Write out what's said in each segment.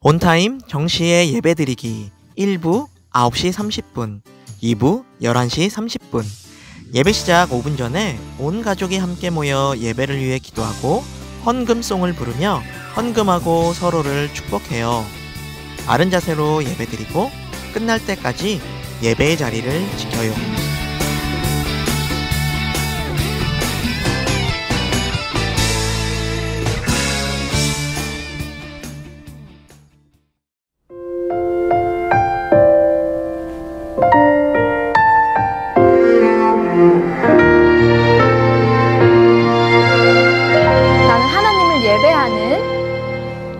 온타임 정시에 예배드리기 1부 9시 30분, 2부 11시 30분. 예배 시작 5분 전에 온 가족이 함께 모여 예배를 위해 기도하고 헌금송을 부르며 헌금하고 서로를 축복해요. 바른 자세로 예배드리고 끝날 때까지 예배의 자리를 지켜요.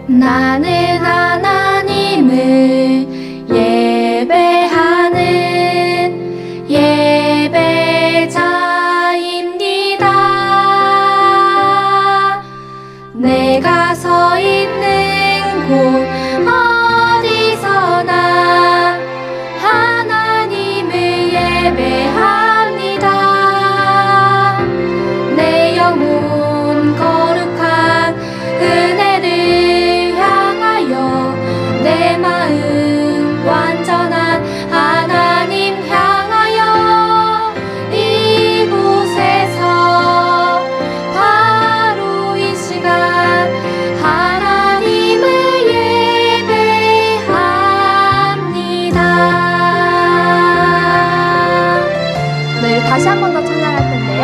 나는 하나님을 예배하는 예배자입니다. 내가 서 있는 곳 어디서나 하나님을 예배합니다. 내 영혼 거룩한 은혜를 내 마음 완전한 하나님 향하여 이곳에서 바로 이 시간 하나님을 예배합니다. 네, 다시 한 번 더 찬양할 텐데요.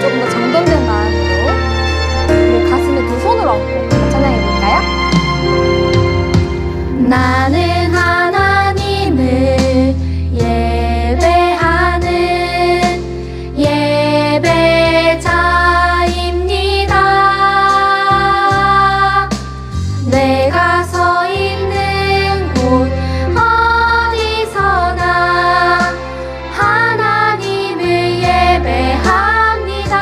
조금 더 정돈된 마음으로 우리 가슴에 두 손을 얹고 찬양해 볼까요? 나는 하나님을 예배하는 예배자입니다. 내가 서 있는 곳 어디서나 하나님을 예배합니다.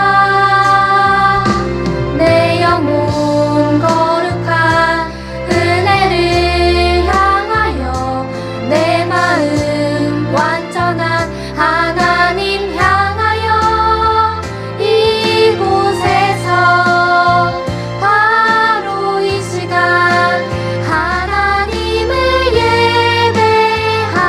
내 영혼 거룩한 은혜를 내 마음 완전한 하나님 향하여 이곳에서 바로 이 시간 하나님을 예배합니다.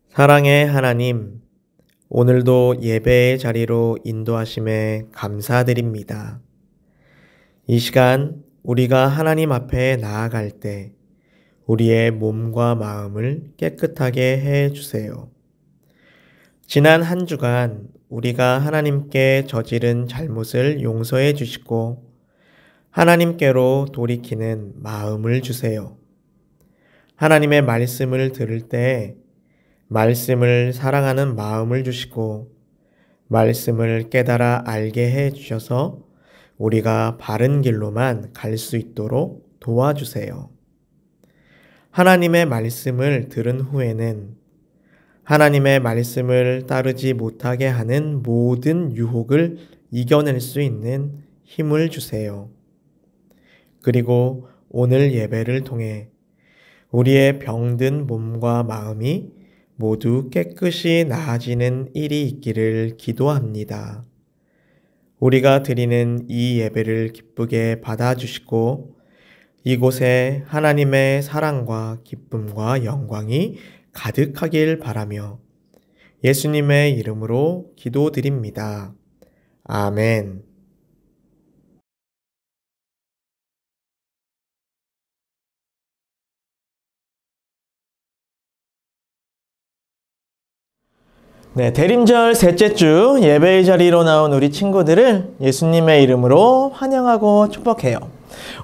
사랑의 하나님, 오늘도 예배의 자리로 인도하심에 감사드립니다. 이 시간 우리가 하나님 앞에 나아갈 때 우리의 몸과 마음을 깨끗하게 해 주세요. 지난 한 주간 우리가 하나님께 저지른 잘못을 용서해 주시고 하나님께로 돌이키는 마음을 주세요. 하나님의 말씀을 들을 때 말씀을 사랑하는 마음을 주시고 말씀을 깨달아 알게 해 주셔서 우리가 바른 길로만 갈 수 있도록 도와주세요. 하나님의 말씀을 들은 후에는 하나님의 말씀을 따르지 못하게 하는 모든 유혹을 이겨낼 수 있는 힘을 주세요. 그리고 오늘 예배를 통해 우리의 병든 몸과 마음이 모두 깨끗이 나아지는 일이 있기를 기도합니다. 우리가 드리는 이 예배를 기쁘게 받아주시고 이곳에 하나님의 사랑과 기쁨과 영광이 가득하길 바라며 예수님의 이름으로 기도드립니다. 아멘. 네, 대림절 셋째 주 예배의 자리로 나온 우리 친구들을 예수님의 이름으로 환영하고 축복해요.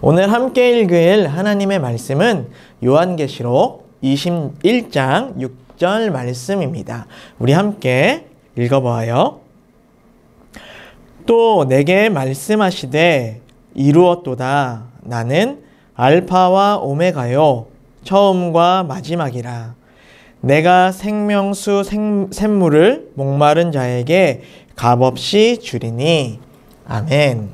오늘 함께 읽을 하나님의 말씀은 요한계시록 21장 6절 말씀입니다. 우리 함께 읽어보아요. 또 내게 말씀하시되 이루었도다. 나는 알파와 오메가요 처음과 마지막이라. 내가 생명수 샘물을 목마른 자에게 값없이 주리니. 아멘.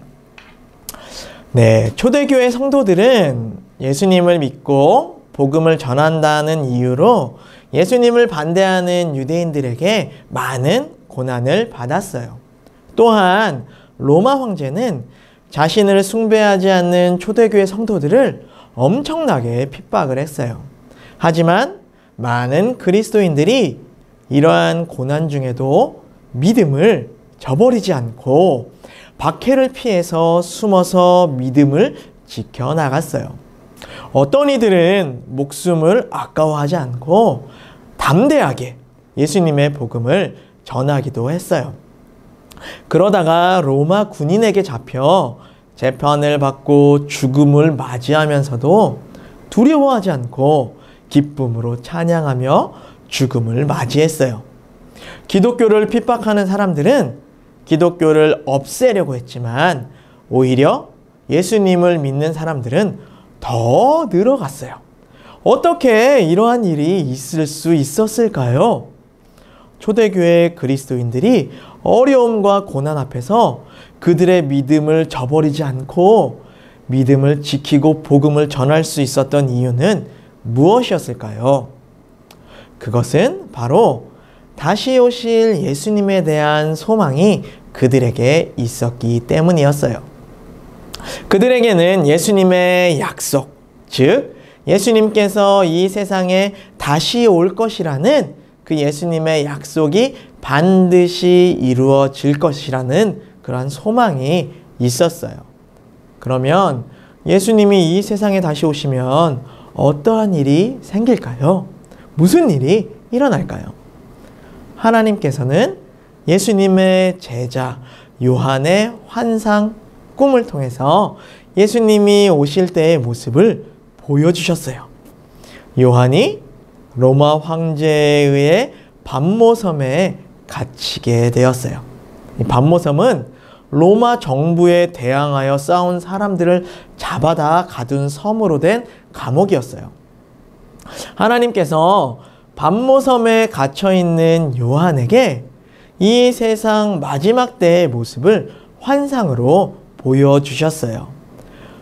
네, 초대교회 성도들은 예수님을 믿고 복음을 전한다는 이유로 예수님을 반대하는 유대인들에게 많은 고난을 받았어요. 또한 로마 황제는 자신을 숭배하지 않는 초대교회 성도들을 엄청나게 핍박을 했어요. 하지만 많은 그리스도인들이 이러한 고난 중에도 믿음을 저버리지 않고 박해를 피해서 숨어서 믿음을 지켜나갔어요. 어떤 이들은 목숨을 아까워하지 않고 담대하게 예수님의 복음을 전하기도 했어요. 그러다가 로마 군인에게 잡혀 재판을 받고 죽음을 맞이하면서도 두려워하지 않고 기쁨으로 찬양하며 죽음을 맞이했어요. 기독교를 핍박하는 사람들은 기독교를 없애려고 했지만 오히려 예수님을 믿는 사람들은 더 늘어갔어요. 어떻게 이러한 일이 있을 수 있었을까요? 초대교회 그리스도인들이 어려움과 고난 앞에서 그들의 믿음을 저버리지 않고 믿음을 지키고 복음을 전할 수 있었던 이유는 무엇이었을까요? 그것은 바로 다시 오실 예수님에 대한 소망이 그들에게 있었기 때문이었어요. 그들에게는 예수님의 약속, 즉 예수님께서 이 세상에 다시 올 것이라는 그 예수님의 약속이 반드시 이루어질 것이라는 그러한 소망이 있었어요. 그러면 예수님이 이 세상에 다시 오시면 어떠한 일이 생길까요? 무슨 일이 일어날까요? 하나님께서는 예수님의 제자 요한의 환상, 꿈을 통해서 예수님이 오실 때의 모습을 보여주셨어요. 요한이 로마 황제에 의해 반모섬에 갇히게 되었어요. 이 반모섬은 로마 정부에 대항하여 싸운 사람들을 잡아다 가둔 섬으로 된 감옥이었어요. 하나님께서 반모섬에 갇혀있는 요한에게 이 세상 마지막 때의 모습을 환상으로 보여주셨어요.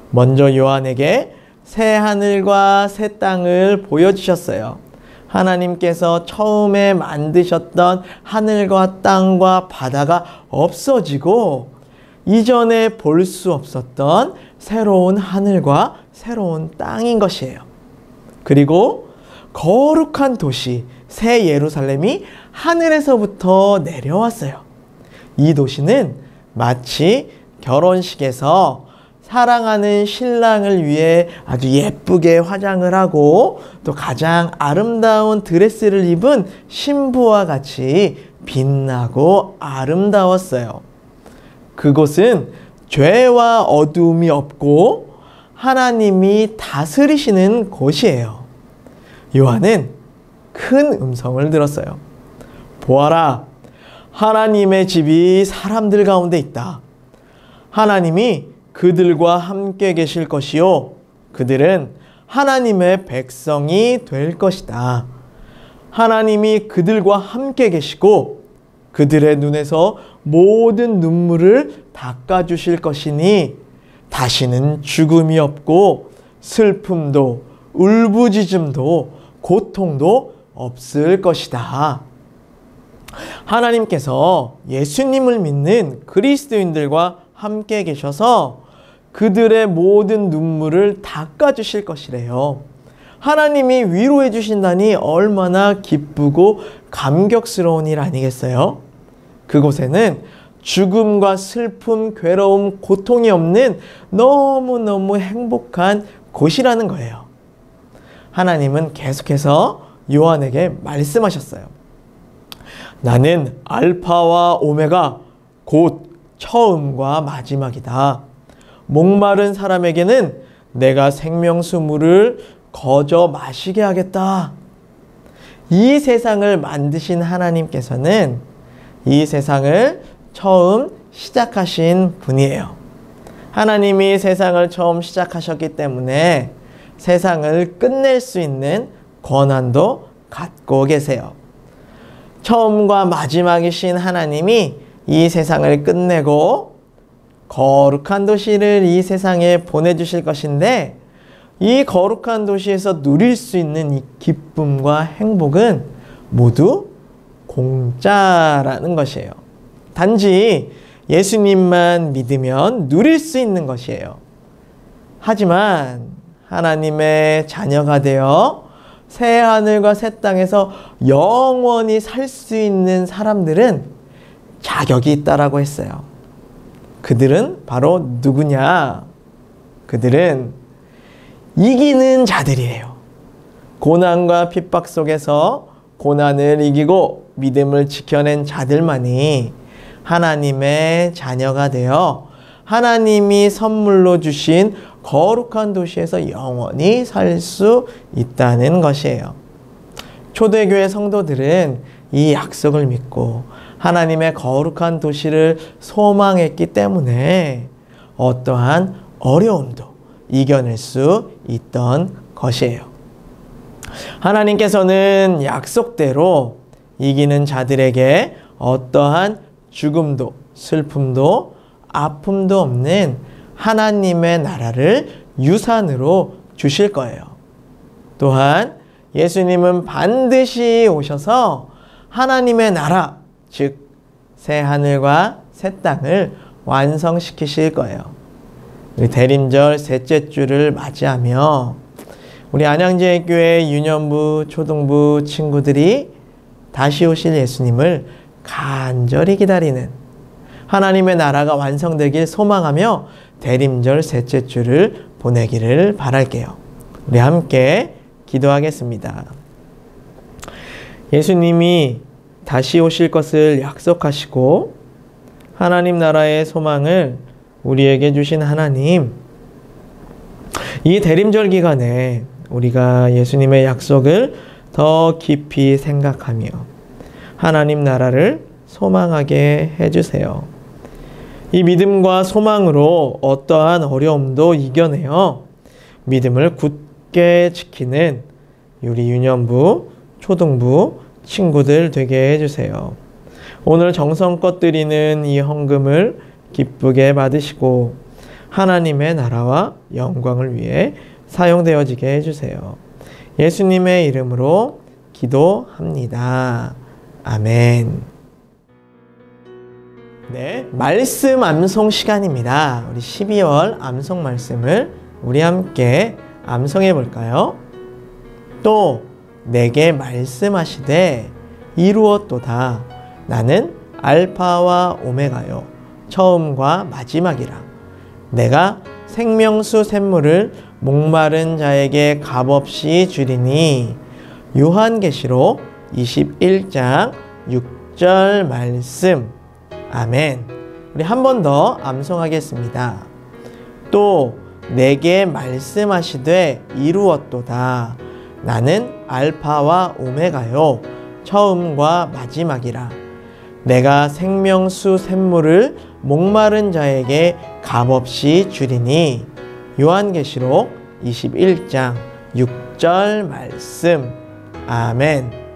먼저 요한에게 새 하늘과 새 땅을 보여주셨어요. 하나님께서 처음에 만드셨던 하늘과 땅과 바다가 없어지고 이전에 볼 수 없었던 새로운 하늘과 새로운 땅인 것이에요. 그리고 거룩한 도시 새 예루살렘이 하늘에서부터 내려왔어요. 이 도시는 마치 결혼식에서 사랑하는 신랑을 위해 아주 예쁘게 화장을 하고 또 가장 아름다운 드레스를 입은 신부와 같이 빛나고 아름다웠어요. 그곳은 죄와 어두움이 없고 하나님이 다스리시는 곳이에요. 요한은 큰 음성을 들었어요. 보아라, 하나님의 집이 사람들 가운데 있다. 하나님이 그들과 함께 계실 것이요, 그들은 하나님의 백성이 될 것이다. 하나님이 그들과 함께 계시고 그들의 눈에서 모든 눈물을 닦아주실 것이니 다시는 죽음이 없고 슬픔도 울부짖음도 고통도 없을 것이다. 하나님께서 예수님을 믿는 그리스도인들과 함께 계셔서 그들의 모든 눈물을 닦아주실 것이래요. 하나님이 위로해 주신다니 얼마나 기쁘고 감격스러운 일 아니겠어요? 그곳에는 죽음과 슬픔, 괴로움, 고통이 없는 너무너무 행복한 곳이라는 거예요. 하나님은 계속해서 요한에게 말씀하셨어요. 나는 알파와 오메가 곧 처음과 마지막이다. 목마른 사람에게는 내가 생명수 물을 거저 마시게 하겠다. 이 세상을 만드신 하나님께서는 이 세상을 처음 시작하신 분이에요. 하나님이 세상을 처음 시작하셨기 때문에 세상을 끝낼 수 있는 권한도 갖고 계세요. 처음과 마지막이신 하나님이 이 세상을 끝내고 거룩한 도시를 이 세상에 보내주실 것인데, 이 거룩한 도시에서 누릴 수 있는 이 기쁨과 행복은 모두 공짜라는 것이에요. 단지 예수님만 믿으면 누릴 수 있는 것이에요. 하지만 하나님의 자녀가 되어 새 하늘과 새 땅에서 영원히 살 수 있는 사람들은 자격이 있다라고 했어요. 그들은 바로 누구냐? 그들은 이기는 자들이에요. 고난과 핍박 속에서 고난을 이기고 믿음을 지켜낸 자들만이 하나님의 자녀가 되어 하나님이 선물로 주신 거룩한 도시에서 영원히 살 수 있다는 것이에요. 초대교회 성도들은 이 약속을 믿고 하나님의 거룩한 도시를 소망했기 때문에 어떠한 어려움도 이겨낼 수 있던 것이에요. 하나님께서는 약속대로 이기는 자들에게 어떠한 죽음도 슬픔도 아픔도 없는 하나님의 나라를 유산으로 주실 거예요. 또한 예수님은 반드시 오셔서 하나님의 나라, 즉 새 하늘과 새 땅을 완성시키실 거예요. 우리 대림절 셋째 주를 맞이하며 우리 안양제일교회 유년부, 초등부 친구들이 다시 오실 예수님을 간절히 기다리는, 하나님의 나라가 완성되길 소망하며 대림절 셋째 주를 보내기를 바랄게요. 우리 함께 기도하겠습니다. 예수님이 다시 오실 것을 약속하시고 하나님 나라의 소망을 우리에게 주신 하나님, 이 대림절 기간에 우리가 예수님의 약속을 더 깊이 생각하며 하나님 나라를 소망하게 해주세요. 이 믿음과 소망으로 어떠한 어려움도 이겨내어 믿음을 굳게 지키는 우리 유년부, 초등부 친구들 되게 해주세요. 오늘 정성껏 드리는 이 헌금을 기쁘게 받으시고 하나님의 나라와 영광을 위해 사용되어지게 해주세요. 예수님의 이름으로 기도합니다. 아멘. 네, 말씀 암송 시간입니다. 우리 12월 암송 말씀을 우리 함께 암송해 볼까요? 또 내게 말씀하시되 이루었도다. 나는 알파와 오메가요 처음과 마지막이라. 내가 생명수 샘물을 목마른 자에게 값없이 주리니. 요한계시록 21장 6절 말씀. 아멘. 우리 한 번 더 암송하겠습니다. 또 내게 말씀하시되 이루었도다. 나는 알파와 오메가요 처음과 마지막이라. 내가 생명수 샘물을 목마른 자에게 값없이 주리니. 요한계시록 21장 6절 말씀. 아멘.